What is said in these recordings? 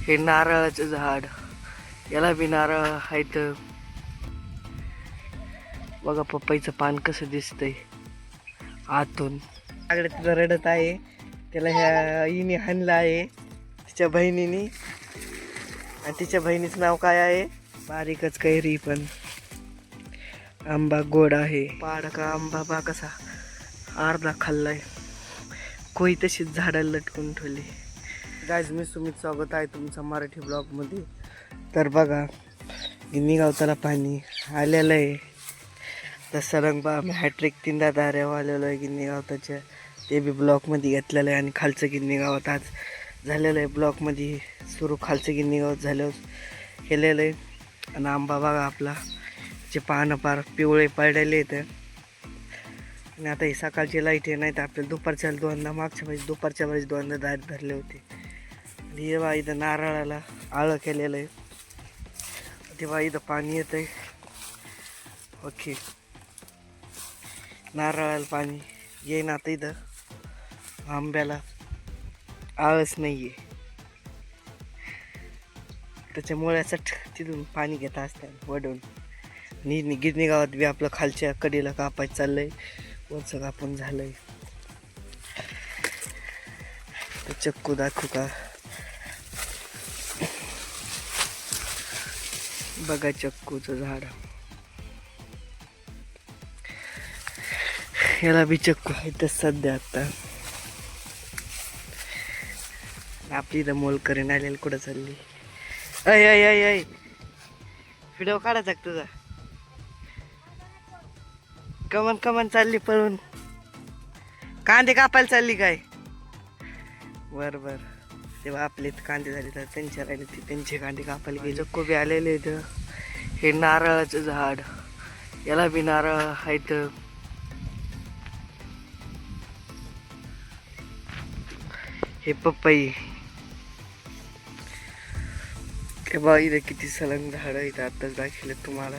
हे नारळाचं झाड, याला बी नारळ आहेत. बघा पपईचं पान कसं दिसतंय आतून. सगळ्यात तिथं रडत आहे, त्याला ह्या हिने हाणलं आहे तिच्या बहिणीने. आणि तिच्या बहिणीचं नाव काय आहे? बारीकच कैरी, पण आंबा गोड आहे. पाड का आंबा बा कसा अर्धा खाल्लाय, कोई तशीच झाडाला लटकून ठेवली. गाईज, मी सुमित स्वागत आहे तुमचं मराठी ब्लॉगमध्ये. तर बघा गिन्नी गावताला पाणी आलेलं आहे. तर सरंग बा आम्ही हॅट्रिक 3दा दाऱ्यावर आलेलो आहे गिन्नी गावताच्या. ते बी ब्लॉकमध्ये घेतलेलं आहे. आणि खालचं गिन्नी गावात आज झालेलं आहे, ब्लॉकमध्ये सुरू खालचं गिन्नी गावात झाल्यावर केलेलं आहे. आणि आंबा बघा आपला, जे पानं पार पिवळे पडलेले आहेत. आणि आता ही सकाळची लाईट आहे, नाही तर आपल्याला दुपारच्या दोनदा, मागच्या वेळेस दुपारच्या वेळेस दोनदा दार धरले होते. आणि हे बा इथं नारळाला आळं केलेलं आहे. तेव्हा इथं पाणी येत आहे. ओके, नारळाला पाणी येईन. आता इथं आंब्याला आळच नाही आहे, त्याच्यामुळे चट तिथून पाणी घेत असतात वडून. गिरणी गावात बी आपलं खालच्या कडीला कापायचं चाललंय, वरचं कापून झालंय. चक्कू दाखवू का? बघा चक्कूचं झाड, याला बी चक्कू आहे तर सध्या. आता आपली इथं मोल करीन आलेली कुठं चालली? अय अय अय अय, व्हिडिओ काढायचा का तुझा? कमन कमन चालली पळून, कांदे कापायला चालली काय? बर बर, तेव्हा आपले कांदे झाले तर त्यांच्या राहिले ते त्यांचे कांदे कापायला गेले. चक्कू बी आलेले इथं. हे नारळाचं झाड, याला बी नारळ आहेत. हे पपई, ते बा इथे किती सलंग झाड आहेत, आताच दाखवले तुम्हाला.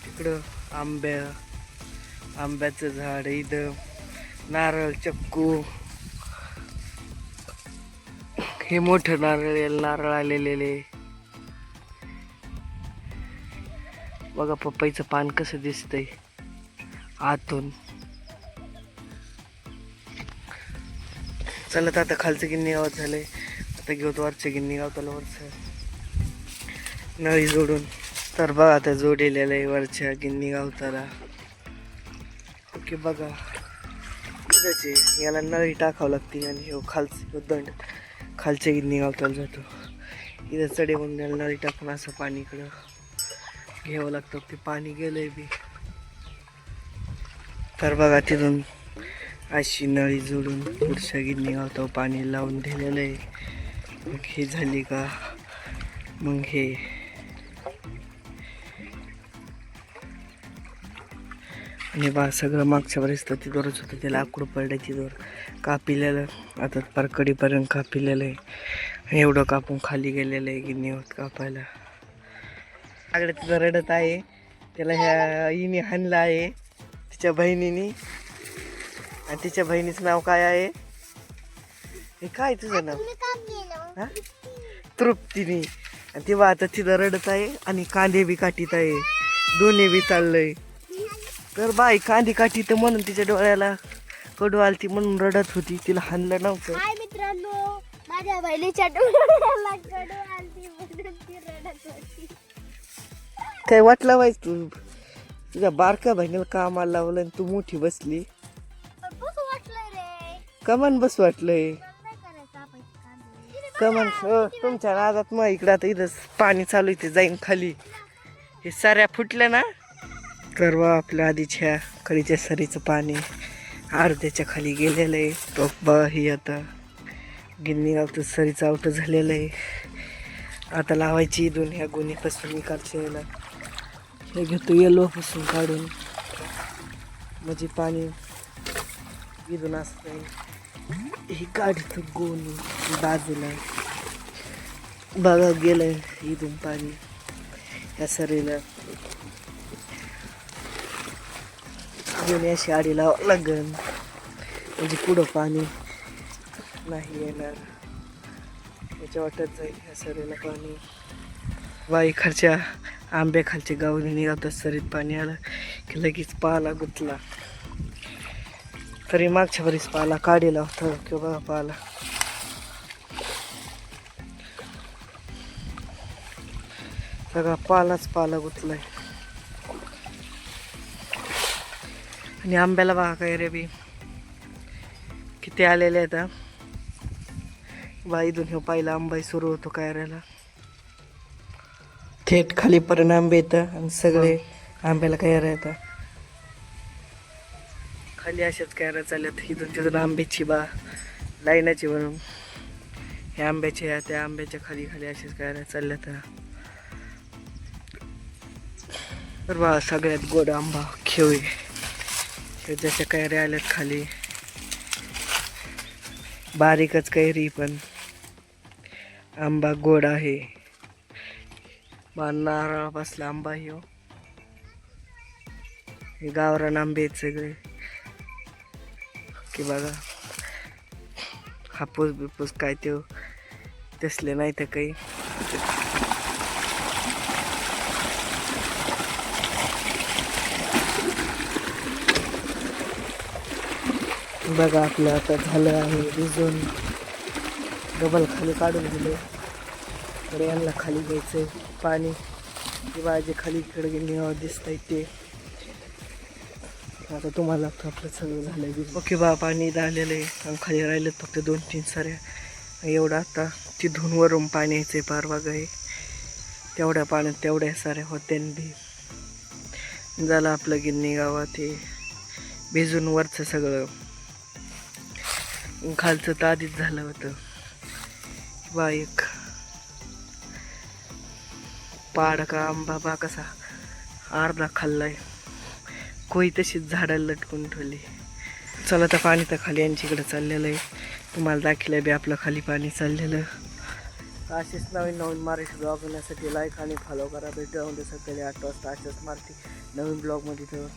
तिकडं आंब्याचं झाड, इथं नारळ, चक्कू. हे मोठं नारळ, याला नारळ आलेले. बघा पपईचं पान कसं दिसतंय आतून. चला तर आता खालचं गिन्नी गावात झालंय, आता घेऊत वरच्या गिन्नी गावताला वरचं नळी जोडून. तर बघा आता जोडलेलं आहे वरच्या गिन्नी गावताला. ओके, बघा इथंच याला नळी टाकावं लागते. आणि हे खालचं दंड खालच्या गिन्नी गावताला जातो. इथं चढे म्हणून याला नळी टाकून असं पाणी इकडं घ्यावं लागतं. ते पाणी गेलंय बी. तर बघा तिथून अशी नळी जोडून पुढच्या गिन्नी गावतो पाणी लावून दिलेलं आहे. मग हे झाली का, मग हे आणि बा सगळं मागच्या वेळेस तर तिथवरच होतं, त्याला आकडू पडलं तिथवर कापिलेलं. आता पार कडीपर्यंत कापिलेलं आहे. आणि एवढं कापून खाली गेलेलं आहे गिन्नी होत कापायला. सगळ्यात तिथं रडत आहे, त्याला ह्या हिने हाणलं आहे तिच्या बहिणीने. आणि तिच्या बहिणीचं नाव काय आहे? हे काय तुझं नाव? हा, तृप्तीने. आणि तेव्हा आता तिथं रडत आहे आणि कांदे बी काटीत आहे, दोन्ही बी चाललंय. तर बाई कांदे काठी तर म्हणून तिच्या डोळ्याला कडू आलती म्हणून रडत होती, तिला हाणलं नव्हतं. हाय मित्रांनो, माझ्या बहिणीच्या डोळ्याला कडू आलती म्हणून ती रडत होती. काय वाटलं बाई, तू तुझ्या बारक्या बहिणीला कामाला लावलं आणि तू मोठी बसली. बस वाटलं रे, कमान बस वाटलंय. काय करायचं आपण कांदे? कमान तुमच्या नादात मग इकडं आता इथं पाणी चालू इथे जाईन खाली. हे साऱ्या फुटल्या ना, तर बा आपल्या आधीच्या कडीच्या सरीचं पाणी अर्ध्याच्या खाली गेलेलं आहे. तो बा ही आता गिन्नी गावतं सरीचं आवट झालेलं आहे. आता लावायची इथून ह्या गोणीपासून निकालच्या याला हे घेतो येलोपासून काढून, म्हणजे पाणी इथून असतं. ही काढतो गोणी बाजूला, बघा गेलं इथून पाणी या सरीला. गोणी अशी आडी लावावं लागन, म्हणजे पुढं पाणी नाही येणार. त्याच्या वाटत जाईल ह्या सरीला पाणी. बाई खालच्या आंबे खालचे गावने निघावतात सरीत पाणी आलं की लगेच पाला गुतला. तरी मागच्या वरीस पाला काढेला होता किंवा पाला सगळा पाला गुतलाय. आणि आंब्याला बघा काय रे बी किती आलेले आहेत. बाई इथून पहिला आंबा सुरू होतो कायऱ्याला. थेट खाली पर्यंत आंबे येतं आणि सगळे आंब्याला कायऱ्या येतात. खाली अशाच कायऱ्या चालल्यात. इथून तिथून आंब्याची लाईनाची म्हणून हे आंब्याचे त्या आंब्याच्या खाली खाली अशाच कायऱ्या चालल्यात. तर बा सगळ्यात गोड आंबा खेळ जशा कैऱ्या आल्यात खाली. बारीकच कैरी पण आंबा गोड आहे. नारळापासला आंबा ह्यो. हे गावरान आंबे आहेत सगळे की बघा. हापूस बिपूस काय ते तसले नाही तर काही. बघा आपलं आता झालं आहे भिजून. डबल खाली काढून दिले. तर यांना खाली घ्यायचं पाणी. ती भाजी खाली इकडे गेली दिसतंय ते. आता तुम्हाला आपलं सगळं झालं. ओके बा पाणी झालेलं आहे आणि खाली राहिलेत फक्त 2-3 साऱ्या. एवढं आता तिथून वरून पाणी यायचं पार बघा. हे तेवढ्या पाण्यात तेवढ्या साऱ्या होत्या बी. झालं आपलं गिन्नी गावात हे भिजून. वरचं सगळं खालचं तर आधीच झालं होतं. बा एक पाड का आंबा बा कसा अर्धा खाल्लाय. कोई तशीच झाडाला लटकून ठेवली. चला तर पाणी तर खाली यांच्याकडे चाललेलं आहे. तुम्हाला दाखवलं बी आपलं खाली पाणी चाललेलं. असेच नवीन मराठी ब्लॉग होण्यासाठी लाईक आणि फॉलो करा. भेटू उद्या सकाळी 8 वाजता अशाच मराठी नवीन ब्लॉगमध्ये.